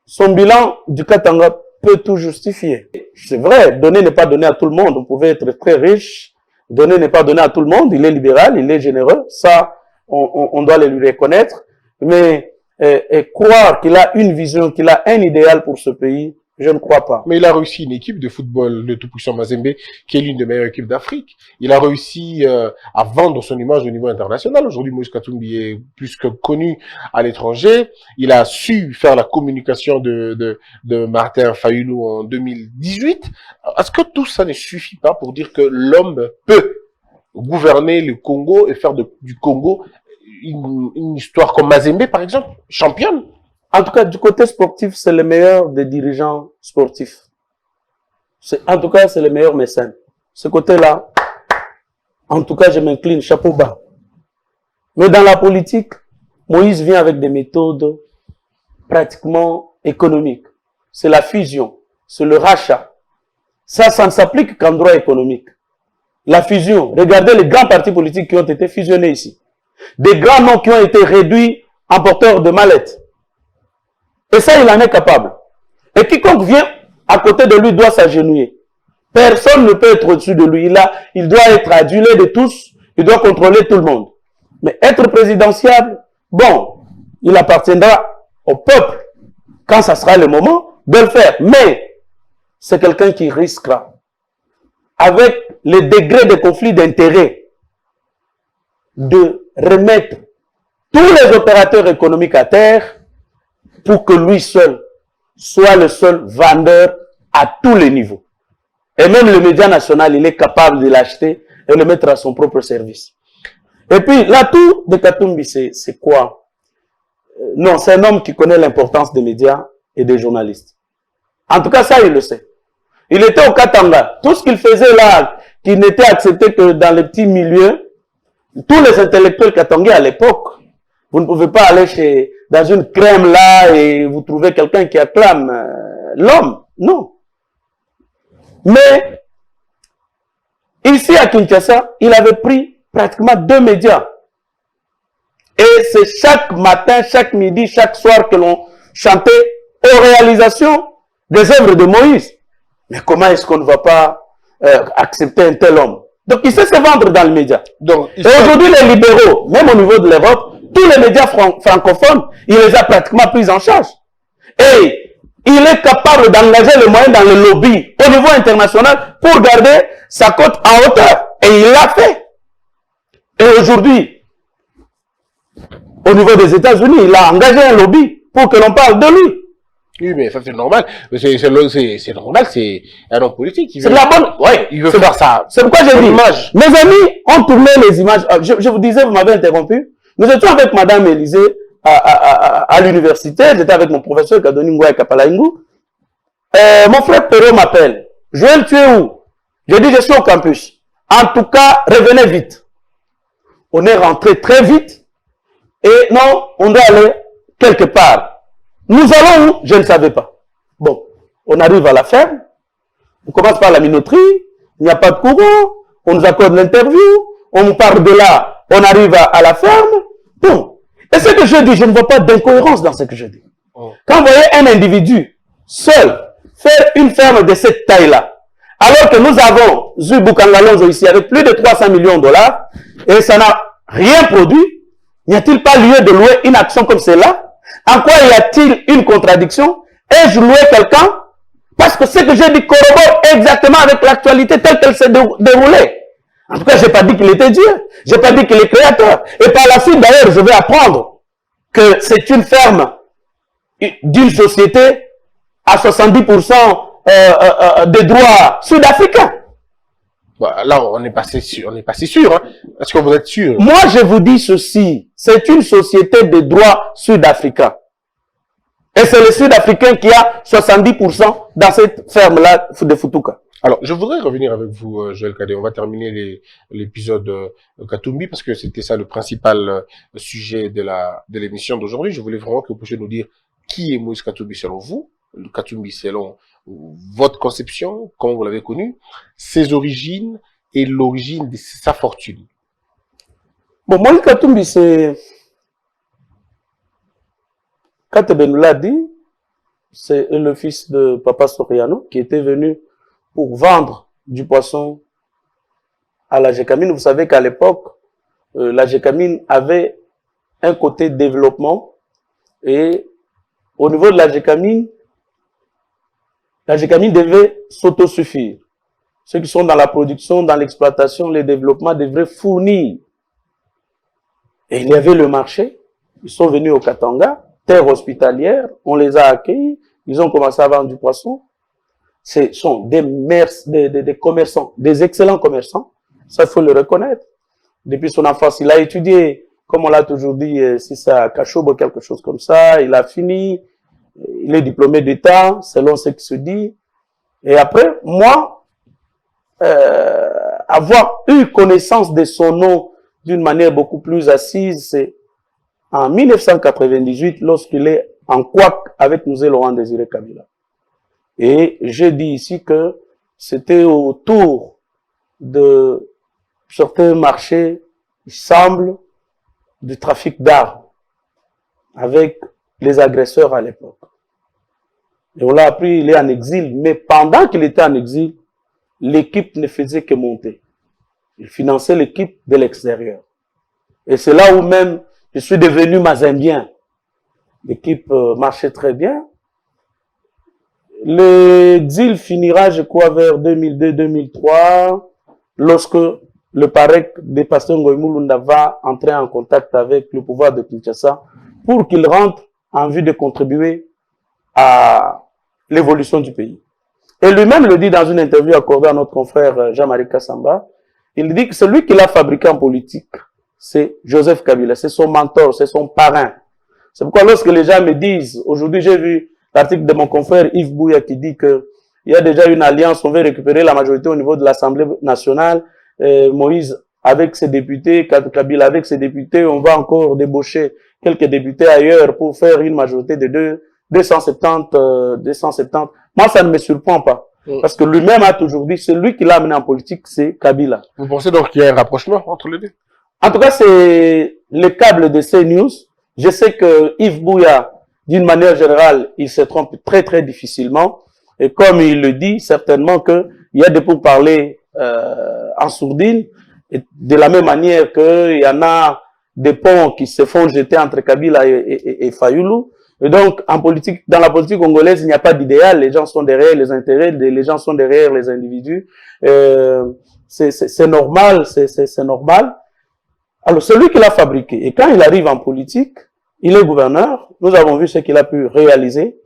Son bilan du Katanga peut tout justifier. C'est vrai, donner n'est pas donné à tout le monde. Vous pouvez être très riche. Donner n'est pas donné à tout le monde. Il est libéral, il est généreux. Ça, on doit le lui reconnaître. Mais et croire qu'il a une vision, qu'il a un idéal pour ce pays, je ne crois pas. Mais il a réussi une équipe de football, le tout-puissant Mazembe, qui est l'une des meilleures équipes d'Afrique. Il a réussi à vendre son image au niveau international. Aujourd'hui, Moïse Katumbi est plus que connu à l'étranger. Il a su faire la communication de Martin Fayulu en 2018. Est-ce que tout ça ne suffit pas pour dire que l'homme peut gouverner le Congo et faire du Congo une histoire comme Mazembe, par exemple, championne? En tout cas, du côté sportif, c'est le meilleur des dirigeants sportifs. En tout cas, c'est le meilleur mécène. Ce côté-là, en tout cas, je m'incline, chapeau bas. Mais dans la politique, Moïse vient avec des méthodes pratiquement économiques. C'est la fusion, c'est le rachat. Ça ne s'applique qu'en droit économique. La fusion, regardez les grands partis politiques qui ont été fusionnés ici. Des grands noms qui ont été réduits en porteurs de mallettes. Et ça, il en est capable. Et quiconque vient à côté de lui doit s'agenouiller. Personne ne peut être au-dessus de lui. Il doit être adulé de tous. Il doit contrôler tout le monde. Mais être présidentiable, bon, il appartiendra au peuple quand ça sera le moment de le faire. Mais c'est quelqu'un qui risquera, avec les degrés de conflit d'intérêts, de remettre tous les opérateurs économiques à terre pour que lui seul soit le seul vendeur à tous les niveaux. Et même le média national, il est capable de l'acheter et le mettre à son propre service. Et puis, l'atout de Katumbi, c'est quoi? Non, c'est un homme qui connaît l'importance des médias et des journalistes. En tout cas, ça, il le sait. Il était au Katanga. Tout ce qu'il faisait là, qui n'était accepté que dans les petits milieux, tous les intellectuels katangais à l'époque, vous ne pouvez pas aller dans une crème là et vous trouvez quelqu'un qui acclame l'homme. Non. Mais, ici à Kinshasa, il avait pris pratiquement 2 médias. Et c'est chaque matin, chaque midi, chaque soir que l'on chantait aux réalisations des œuvres de Moïse. Mais comment est-ce qu'on ne va pas accepter un tel homme? Donc, il sait se vendre dans les médias. Donc, et aujourd'hui, les libéraux, même au niveau de l'Europe, tous les médias francophones, il les a pratiquement pris en charge. Et il est capable d'engager les moyens dans le lobby au niveau international pour garder sa cote en hauteur. Et il l'a fait. Et aujourd'hui, au niveau des États-Unis, il a engagé un lobby pour que l'on parle de lui. Oui, mais ça c'est normal. C'est normal, c'est un homme politique. C'est de la bonne. Ouais, Il veut faire ça. C'est pourquoi j'ai dit. Image. Mes amis ont tourné les images. Je vous disais, vous m'avez interrompu. Nous étions avec Madame Élysée à l'université. J'étais avec mon professeur Kadoni Ngouya Kapalaingu. Mon frère Perrault m'appelle. Joël, tu es où? Je dis, je suis au campus. En tout cas, revenez vite. On est rentré très vite. Et non, on doit aller quelque part. Nous allons où? Je ne savais pas. Bon, on arrive à la ferme. On commence par la minoterie. Il n'y a pas de courant. On nous accorde l'interview. On nous parle de là. On arrive à la ferme. Bon. Et ce que je dis, je ne vois pas d'incohérence dans ce que je dis. Quand vous voyez un individu seul faire une ferme de cette taille-là, alors que nous avons Zubukangalonzo ici avec plus de 300 millions de dollars, et ça n'a rien produit, n'y a-t-il pas lieu de louer une action comme celle-là? En quoi y a-t-il une contradiction? Ai-je loué quelqu'un? Parce que ce que j'ai dit corrobore exactement avec l'actualité telle qu'elle s'est déroulée. En tout cas, j'ai pas dit qu'il était Dieu. J'ai pas dit qu'il est créateur. Et par la suite, d'ailleurs, je vais apprendre que c'est une ferme d'une société à 70% des droits sud-africains. Bah, là, on n'est pas si sûr. Hein. Est-ce que vous êtes sûr? Moi, je vous dis ceci. C'est une société de droits sud-africains. Et c'est le Sud-Africain qui a 70% dans cette ferme-là de Futuka. Alors, je voudrais revenir avec vous, Joël Kadé. On va terminer l'épisode Katumbi parce que c'était ça le principal sujet de l'émission d'aujourd'hui. Je voulais vraiment que vous puissiez nous dire qui est Moïse Katumbi selon vous, le Katumbi selon votre conception, comment vous l'avez connu, ses origines et l'origine de sa fortune. Bon, Moïse Katumbi, c'est... Katebe nous l'a dit, c'est le fils de Papa Soriano qui était venu pour vendre du poisson à la Gécamine. Vous savez qu'à l'époque, la Gécamine avait un côté développement et au niveau de la Gécamine devait s'autosuffire. Ceux qui sont dans la production, dans l'exploitation, les développements devraient fournir. Et il y avait le marché. Ils sont venus au Katanga, terre hospitalière, on les a accueillis, ils ont commencé à vendre du poisson. Ce sont des commerçants, des excellents commerçants, ça il faut le reconnaître. Depuis son enfance, il a étudié, comme on l'a toujours dit, si c'est à Kachobo, quelque chose comme ça, il a fini, il est diplômé d'État, selon ce qui se dit. Et après, moi, avoir eu connaissance de son nom d'une manière beaucoup plus assise, c'est en 1998, lorsqu'il est en couac avec Mzee Laurent Désiré Kabila. Et je dis ici que c'était autour de certains marchés, il semble, du trafic d'armes avec les agresseurs à l'époque. Et on l'a appris, il est en exil, mais pendant qu'il était en exil, l'équipe ne faisait que monter. Il finançait l'équipe de l'extérieur. Et c'est là où même je suis devenu mazambien. L'équipe marchait très bien. L'exil finira, je crois, vers 2002-2003, lorsque le parec de Pasteur Ngoïmoulunda va entrer en contact avec le pouvoir de Kinshasa pour qu'il rentre en vue de contribuer à l'évolution du pays. Et lui-même le dit dans une interview accordée à notre confrère Jean-Marie Kassamba, il dit que celui qui l'a fabriqué en politique, c'est Joseph Kabila, c'est son mentor, c'est son parrain. C'est pourquoi lorsque les gens me disent, aujourd'hui j'ai vu l'article de mon confrère Yves Bouya qui dit que il y a déjà une alliance, on veut récupérer la majorité au niveau de l'Assemblée nationale, Moïse avec ses députés, Kabila avec ses députés, on va encore débaucher quelques députés ailleurs pour faire une majorité de 270. Moi, ça ne me surprend pas. Parce que lui-même a toujours dit, celui qui l'a amené en politique, c'est Kabila. Vous pensez donc qu'il y a un rapprochement entre les deux? En tout cas, c'est le câble de CNews. Je sais que Yves Bouya, d'une manière générale, il se trompe très très difficilement. Et comme il le dit, certainement qu'il y a des pourparlers en sourdine. Et de la même manière qu'il y en a des ponts qui se font jeter entre Kabila et Fayoulou. Et donc, en politique, dans la politique congolaise, il n'y a pas d'idéal. Les gens sont derrière les intérêts, les gens sont derrière les individus. C'est normal, c'est normal. Alors, celui qui l'a fabriqué, et quand il arrive en politique, il est gouverneur. Nous avons vu ce qu'il a pu réaliser.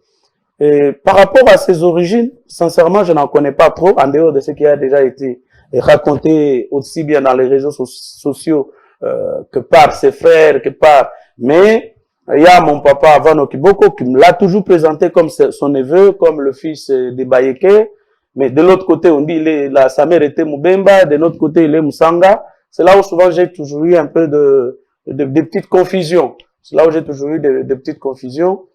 Et par rapport à ses origines, sincèrement, je n'en connais pas trop, en dehors de ce qui a déjà été raconté aussi bien dans les réseaux sociaux que par ses frères, que par... Mais il y a mon papa Vano Kiboko qui me l'a toujours présenté comme son neveu, comme le fils de Bayeke. Mais de l'autre côté, on dit sa mère était Mubemba, de l'autre côté, il est Musanga. C'est là où souvent j'ai toujours eu un peu de petites confusions. C'est là où j'ai toujours eu de petites confusions.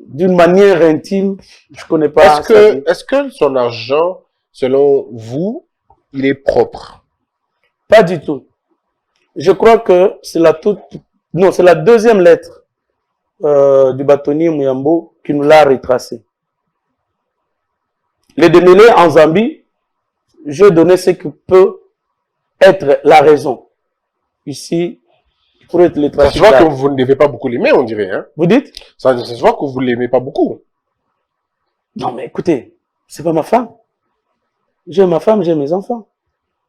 D'une manière intime, je connais pas. Est-ce que son argent, selon vous, il est propre? Pas du tout. Je crois que c'est c'est la deuxième lettre du bâtonnier Muyambo qui nous l'a retracé. Les démêlés en Zambie, je donnais ce qui peut être la raison. Ici, pour être les Ça se voit que vous ne devez pas beaucoup l'aimer, on dirait. Hein? Vous dites? Ça se voit que vous ne l'aimez pas beaucoup. Non, mais écoutez, c'est pas ma femme. J'ai ma femme, j'ai mes enfants.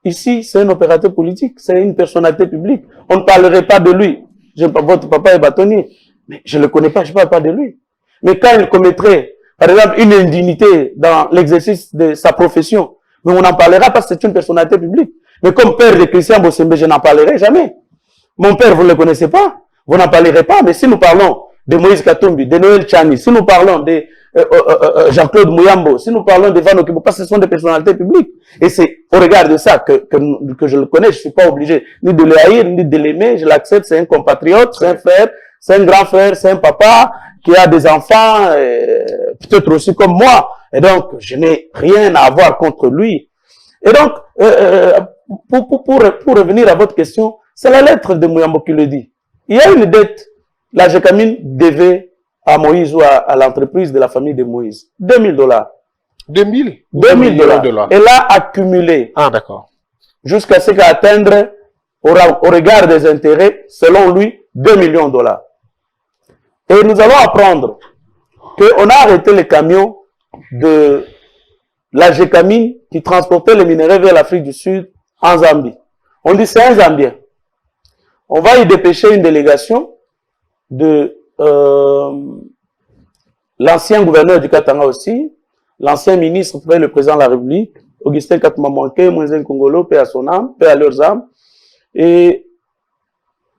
Ici, c'est un opérateur politique, c'est une personnalité publique. On ne parlerait pas de lui. Votre papa est bâtonnier, mais je ne le connais pas, je ne parle pas de lui. Mais quand il commettrait, par exemple, une indignité dans l'exercice de sa profession, mais on n'en parlera pas, c'est une personnalité publique. Mais comme père de Christian Bossembe, je n'en parlerai jamais. Mon père, vous ne le connaissez pas, vous n'en parlerez pas, mais si nous parlons de Moïse Katumbi, de Noël Tchani, si nous parlons de Jean-Claude Muyambo, si nous parlons de Vano Kibo, parce que ce sont des personnalités publiques. Et c'est au regard de ça que je le connais, je ne suis pas obligé ni de le haïr, ni de l'aimer, je l'accepte, c'est un compatriote, c'est un frère, c'est un grand frère, c'est un papa qui a des enfants, peut-être aussi comme moi. Et donc, je n'ai rien à avoir contre lui. Et donc, pour revenir à votre question, c'est la lettre de Muyambo qui le dit. Il y a une dette, la Jekamine devait à Moïse ou à l'entreprise de la famille de Moïse. $2000. 2000 $2000. Elle a accumulé. Ah, d'accord. Jusqu'à ce qu'à atteindre, au regard des intérêts, selon lui, $2 millions. Et nous allons apprendre qu'on a arrêté les camions de la Jekamine qui transportait les minerais vers l'Afrique du Sud en Zambie. On dit c'est un Zambien. On va y dépêcher une délégation de l'ancien gouverneur du Katanga aussi, l'ancien ministre près le président de la République, Augustin Katmamanke, Mwenzen Kongolo, paix à son âme, paix à leurs âmes. Et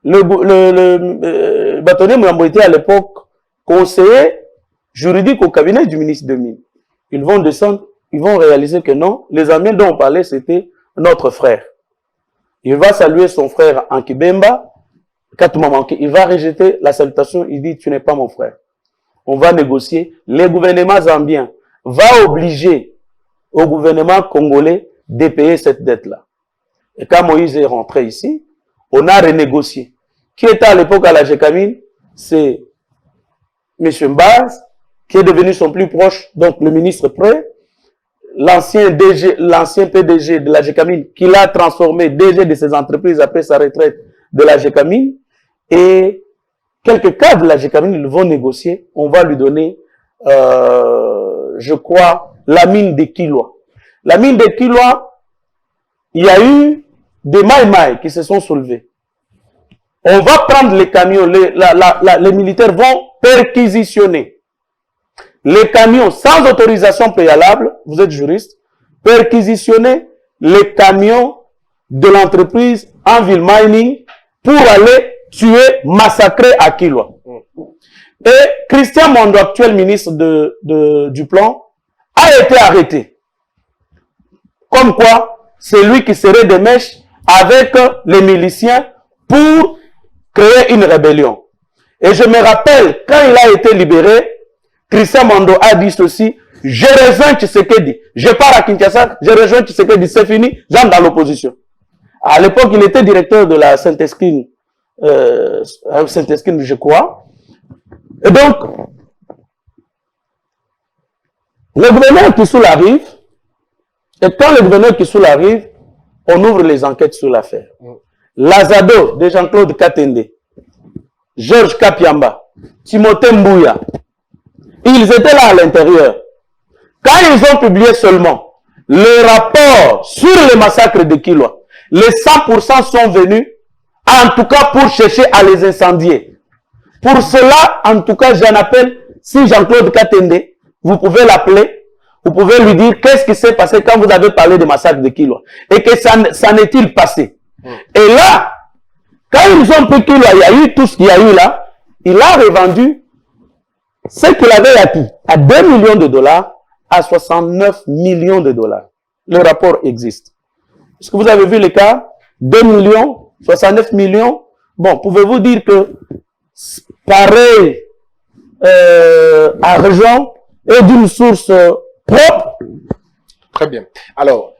le bâtonnier Muyambo était à l'époque conseiller juridique au cabinet du ministre de Mines. Ils vont descendre, ils vont réaliser que non, les Zambiens dont on parlait, c'était notre frère. Il va saluer son frère en Kibemba, il va rejeter la salutation, il dit, tu n'es pas mon frère. On va négocier. Le gouvernement zambien va obliger au gouvernement congolais de payer cette dette-là. Et quand Moïse est rentré ici, on a renégocié. Qui était à l'époque à la Jekamine? C'est M. Mbaz, qui est devenu son plus proche, donc le ministre près, l'ancien PDG de la Jekamine, qui l'a transformé DG de ses entreprises après sa retraite de la Jekamine, et quelques cadres de la Jekamine, ils vont négocier, on va lui donner, je crois, la mine de Kilwa. La mine de Kilwa, il y a eu des maïmaïs qui se sont soulevés. On va prendre les camions, les militaires vont perquisitionner les camions sans autorisation préalable, vous êtes juriste, perquisitionner les camions de l'entreprise Anvil Mining pour aller tuer, massacrer à Kilwa. Et Christian Mondo, actuel ministre du plan, a été arrêté. Comme quoi, c'est lui qui serait des mèches avec les miliciens pour créer une rébellion. Et je me rappelle, quand il a été libéré, Christian Mondo a dit ceci, je rejoins Tshisekedi, je pars à Kinshasa, je rejoins Tshisekedi, c'est fini, j'entre dans l'opposition. À l'époque, il était directeur de la Saint-Esquine, je crois. Et donc, le gouverneur Kissoul arrive, et quand le gouverneur Kissoul arrive, on ouvre les enquêtes sur l'affaire. L'Azado de Jean-Claude Katende, Georges Kapiamba, Timothée Mbouya, ils étaient là à l'intérieur. Quand ils ont publié seulement le rapport sur le massacre de Kilwa, les 100% sont venus, en tout cas pour chercher à les incendier. Pour cela, en tout cas, j'en appelle, si Jean-Claude Katende, vous pouvez l'appeler, vous pouvez lui dire qu'est-ce qui s'est passé quand vous avez parlé de massacre de Kilwa. Et que ça n'est-il passé. Et là, quand ils ont pris Kilwa, il y a eu tout ce qu'il y a eu là, il a revendu ce qu'il avait acquis à 2 millions de dollars à 69 millions de dollars. Le rapport existe. Est-ce que vous avez vu le cas? 2 millions, 69 millions. Bon, pouvez-vous dire que pareil argent est d'une source propre? Très bien. Alors,